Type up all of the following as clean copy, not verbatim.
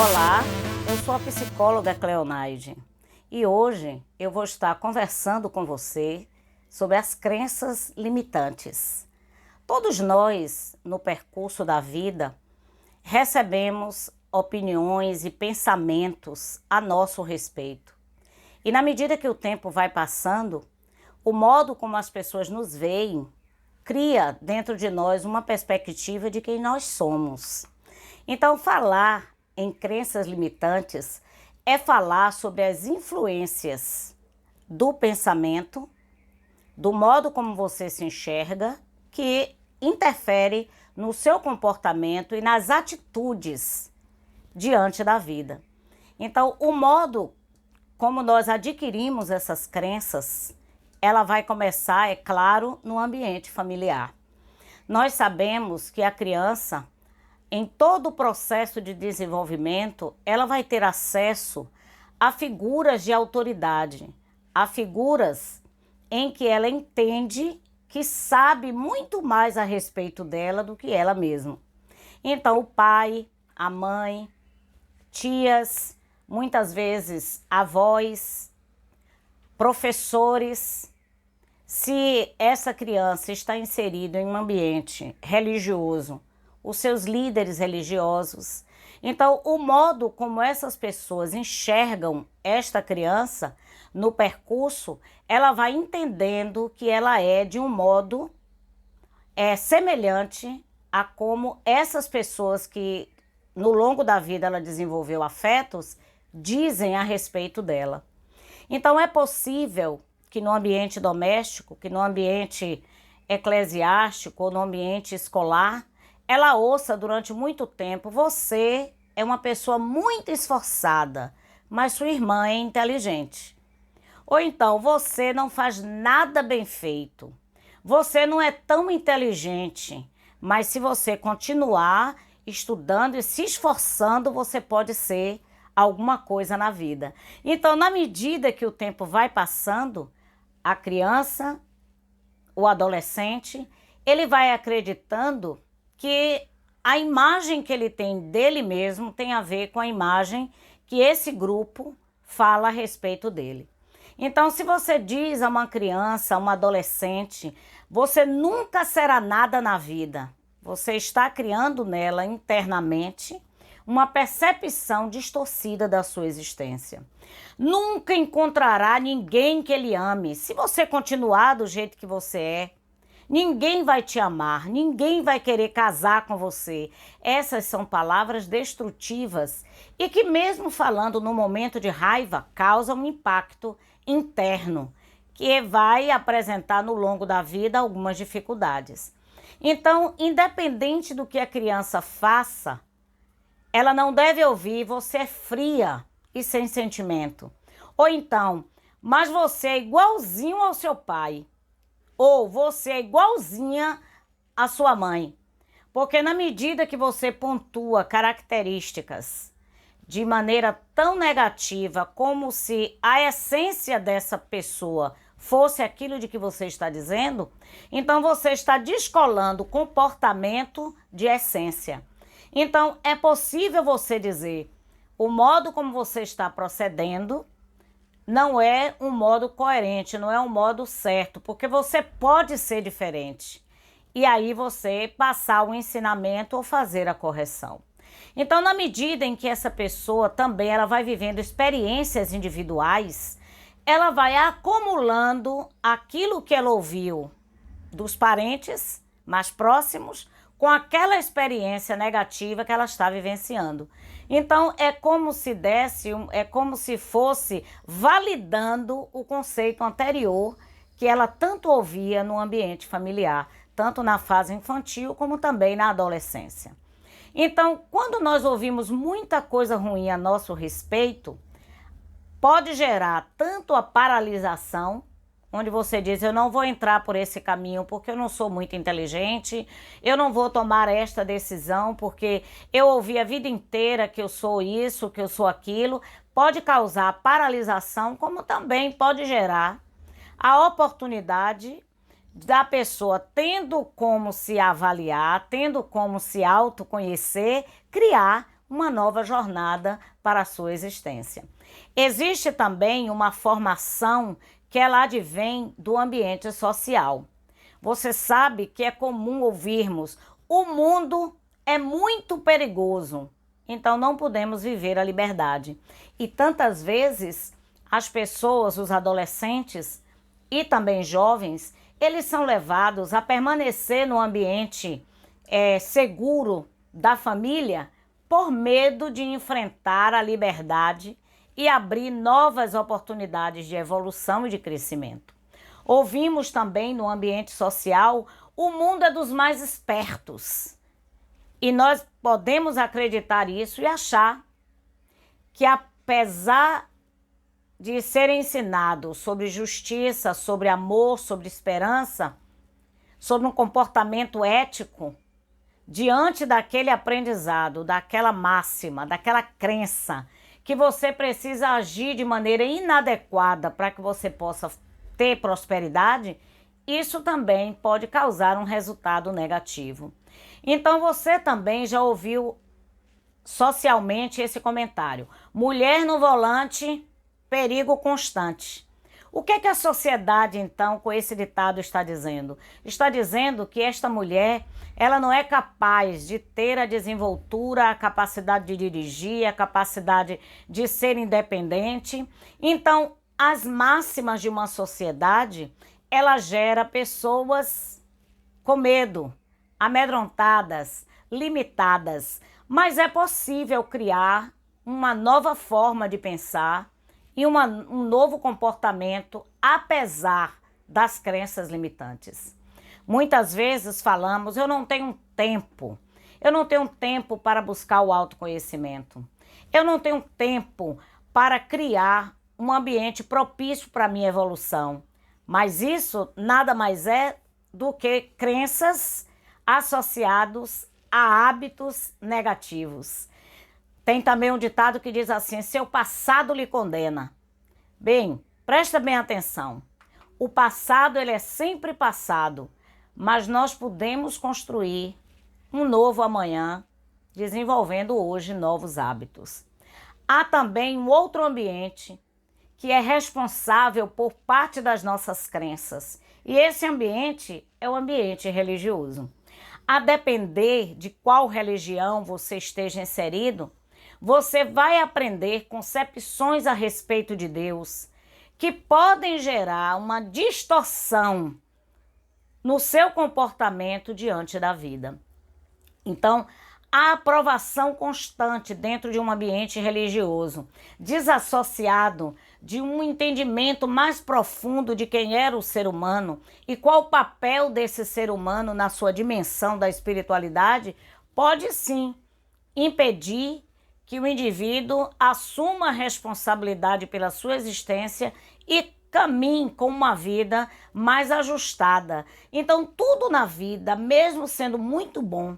Olá, eu sou a psicóloga Cleonaide e hoje eu vou estar conversando com você sobre as crenças limitantes. Todos nós, no percurso da vida, recebemos opiniões e pensamentos a nosso respeito. E na medida que o tempo vai passando, o modo como as pessoas nos veem cria dentro de nós uma perspectiva de quem nós somos. Então, falar em crenças limitantes é falar sobre as influências do pensamento, do modo como você se enxerga, que interfere no seu comportamento e nas atitudes diante da vida. Então, o modo como nós adquirimos essas crenças, ela vai começar, é claro, no ambiente familiar. Nós sabemos que a criança, em todo o processo de desenvolvimento, ela vai ter acesso a figuras de autoridade, a figuras em que ela entende que sabe muito mais a respeito dela do que ela mesma. Então, o pai, a mãe, tias, muitas vezes avós, professores. Se essa criança está inserida em um ambiente religioso, os seus líderes religiosos. Então, o modo como essas pessoas enxergam esta criança no percurso, ela vai entendendo que ela é de um modo semelhante a como essas pessoas que no longo da vida ela desenvolveu afetos, dizem a respeito dela. Então, é possível que no ambiente doméstico, que no ambiente eclesiástico ou no ambiente escolar, ela ouça durante muito tempo: você é uma pessoa muito esforçada, mas sua irmã é inteligente. Ou então, você não faz nada bem feito. Você não é tão inteligente, mas se você continuar estudando e se esforçando, você pode ser alguma coisa na vida. Então, na medida que o tempo vai passando, a criança, o adolescente, ele vai acreditando que a imagem que ele tem dele mesmo tem a ver com a imagem que esse grupo fala a respeito dele. Então, se você diz a uma criança, a uma adolescente, você nunca será nada na vida, você está criando nela internamente uma percepção distorcida da sua existência. Nunca encontrará ninguém que ele ame. Se você continuar do jeito que você é, ninguém vai te amar, ninguém vai querer casar com você. Essas são palavras destrutivas e que, mesmo falando no momento de raiva, causam um impacto interno que vai apresentar no longo da vida algumas dificuldades. Então, independente do que a criança faça, ela não deve ouvir: você é fria e sem sentimento. Ou então, mas você é igualzinho ao seu pai. Ou você é igualzinha à sua mãe. Porque na medida que você pontua características de maneira tão negativa, como se a essência dessa pessoa fosse aquilo de que você está dizendo, então você está descolando comportamento de essência. Então, é possível você dizer: o modo como você está procedendo não é um modo coerente, não é um modo certo, porque você pode ser diferente. E aí você passar o ensinamento ou fazer a correção. Então, na medida em que essa pessoa também ela vai vivendo experiências individuais, ela vai acumulando aquilo que ela ouviu dos parentes mais próximos com aquela experiência negativa que ela está vivenciando. Então, é como se fosse validando o conceito anterior que ela tanto ouvia no ambiente familiar, tanto na fase infantil como também na adolescência. Então, quando nós ouvimos muita coisa ruim a nosso respeito, pode gerar tanto a paralisação, onde você diz: eu não vou entrar por esse caminho porque eu não sou muito inteligente, eu não vou tomar esta decisão porque eu ouvi a vida inteira que eu sou isso, que eu sou aquilo. Pode causar paralisação, como também pode gerar a oportunidade da pessoa, tendo como se avaliar, tendo como se autoconhecer, criar uma nova jornada para a sua existência. Existe também uma formação que ela advém do ambiente social. Você sabe que é comum ouvirmos: o mundo é muito perigoso, então não podemos viver a liberdade. E tantas vezes as pessoas, os adolescentes e também jovens, eles são levados a permanecer no ambiente seguro da família por medo de enfrentar a liberdade e abrir novas oportunidades de evolução e de crescimento. Ouvimos também no ambiente social: o mundo é dos mais espertos. E nós podemos acreditar isso e achar que, apesar de ser ensinado sobre justiça, sobre amor, sobre esperança, sobre um comportamento ético, diante daquele aprendizado, daquela máxima, daquela crença que você precisa agir de maneira inadequada para que você possa ter prosperidade, isso também pode causar um resultado negativo. Então você também já ouviu socialmente esse comentário: mulher no volante, perigo constante. O que a sociedade, então, com esse ditado está dizendo? Está dizendo que esta mulher, ela não é capaz de ter a desenvoltura, a capacidade de dirigir, a capacidade de ser independente. Então, as máximas de uma sociedade, ela gera pessoas com medo, amedrontadas, limitadas. Mas é possível criar uma nova forma de pensar e um novo comportamento, apesar das crenças limitantes. Muitas vezes falamos: eu não tenho tempo para buscar o autoconhecimento, eu não tenho tempo para criar um ambiente propício para a minha evolução. Mas isso nada mais é do que crenças associadas a hábitos negativos. Tem também um ditado que diz assim: seu passado lhe condena. Bem, presta bem atenção. O passado, ele é sempre passado, mas nós podemos construir um novo amanhã, desenvolvendo hoje novos hábitos. Há também um outro ambiente que é responsável por parte das nossas crenças, e esse ambiente é o ambiente religioso. A depender de qual religião você esteja inserido, você vai aprender concepções a respeito de Deus que podem gerar uma distorção no seu comportamento diante da vida. Então, a aprovação constante dentro de um ambiente religioso, desassociado de um entendimento mais profundo de quem era o ser humano e qual o papel desse ser humano na sua dimensão da espiritualidade, pode sim impedir que o indivíduo assuma a responsabilidade pela sua existência e caminhe com uma vida mais ajustada. Então, tudo na vida, mesmo sendo muito bom,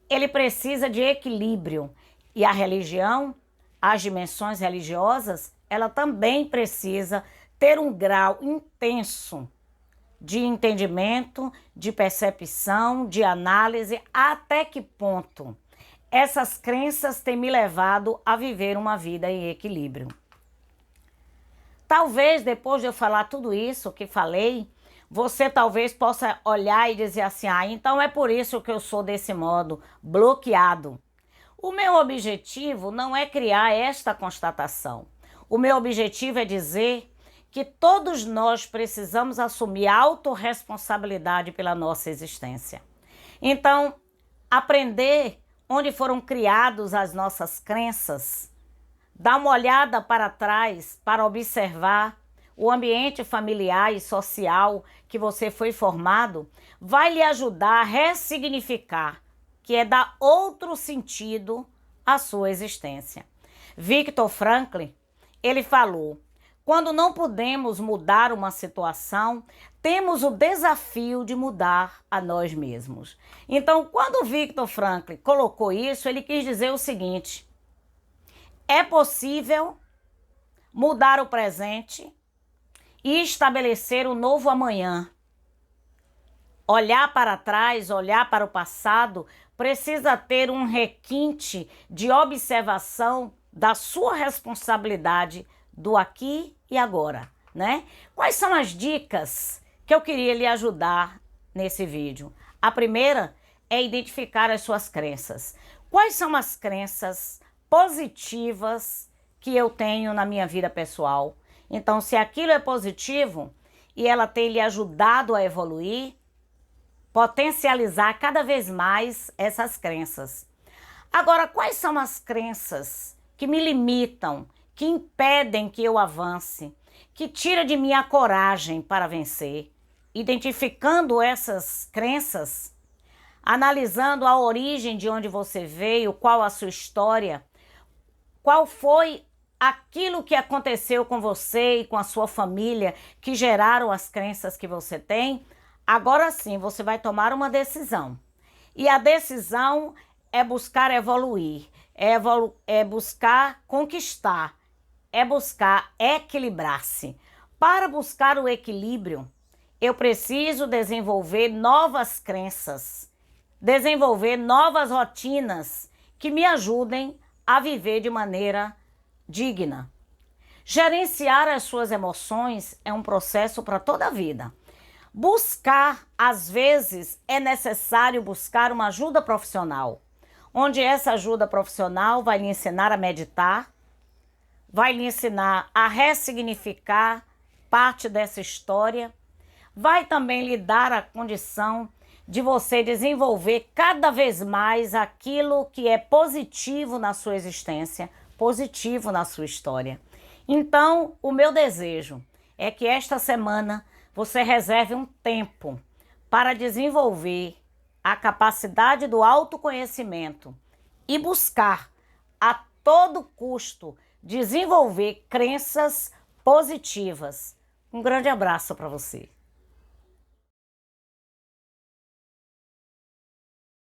ele precisa de equilíbrio. E a religião, as dimensões religiosas, ela também precisa ter um grau intenso de entendimento, de percepção, de análise, até que ponto essas crenças têm me levado a viver uma vida em equilíbrio. Talvez, depois de eu falar tudo isso que falei, você talvez possa olhar e dizer assim: então é por isso que eu sou desse modo, bloqueado. O meu objetivo não é criar esta constatação. O meu objetivo é dizer que todos nós precisamos assumir autorresponsabilidade pela nossa existência. Então, aprender onde foram criados as nossas crenças, dar uma olhada para trás para observar o ambiente familiar e social que você foi formado, vai lhe ajudar a ressignificar, que é dar outro sentido à sua existência. Viktor Frankl, ele falou: quando não podemos mudar uma situação, temos o desafio de mudar a nós mesmos. Então, quando o Viktor Frankl colocou isso, ele quis dizer o seguinte: é possível mudar o presente e estabelecer um novo amanhã. Olhar para trás, olhar para o passado, precisa ter um requinte de observação da sua responsabilidade do aqui e agora, né? Quais são as dicas que eu queria lhe ajudar nesse vídeo? A primeira é identificar as suas crenças. Quais são as crenças positivas que eu tenho na minha vida pessoal? Então, se aquilo é positivo e ela tem lhe ajudado a evoluir, potencializar cada vez mais essas crenças. Agora, quais são as crenças que me limitam, que impedem que eu avance, que tira de mim a coragem para vencer? Identificando essas crenças, analisando a origem de onde você veio, qual a sua história, qual foi aquilo que aconteceu com você e com a sua família que geraram as crenças que você tem, agora sim você vai tomar uma decisão. E a decisão é buscar evoluir, é buscar conquistar, é buscar equilibrar-se. Para buscar o equilíbrio, eu preciso desenvolver novas crenças, desenvolver novas rotinas que me ajudem a viver de maneira digna. Gerenciar as suas emoções é um processo para toda a vida. Buscar, às vezes, é necessário buscar uma ajuda profissional, onde essa ajuda profissional vai lhe ensinar a meditar, vai lhe ensinar a ressignificar parte dessa história, vai também lhe dar a condição de você desenvolver cada vez mais aquilo que é positivo na sua existência, positivo na sua história. Então, o meu desejo é que esta semana você reserve um tempo para desenvolver a capacidade do autoconhecimento e buscar a todo custo desenvolver crenças positivas. Um grande abraço para você.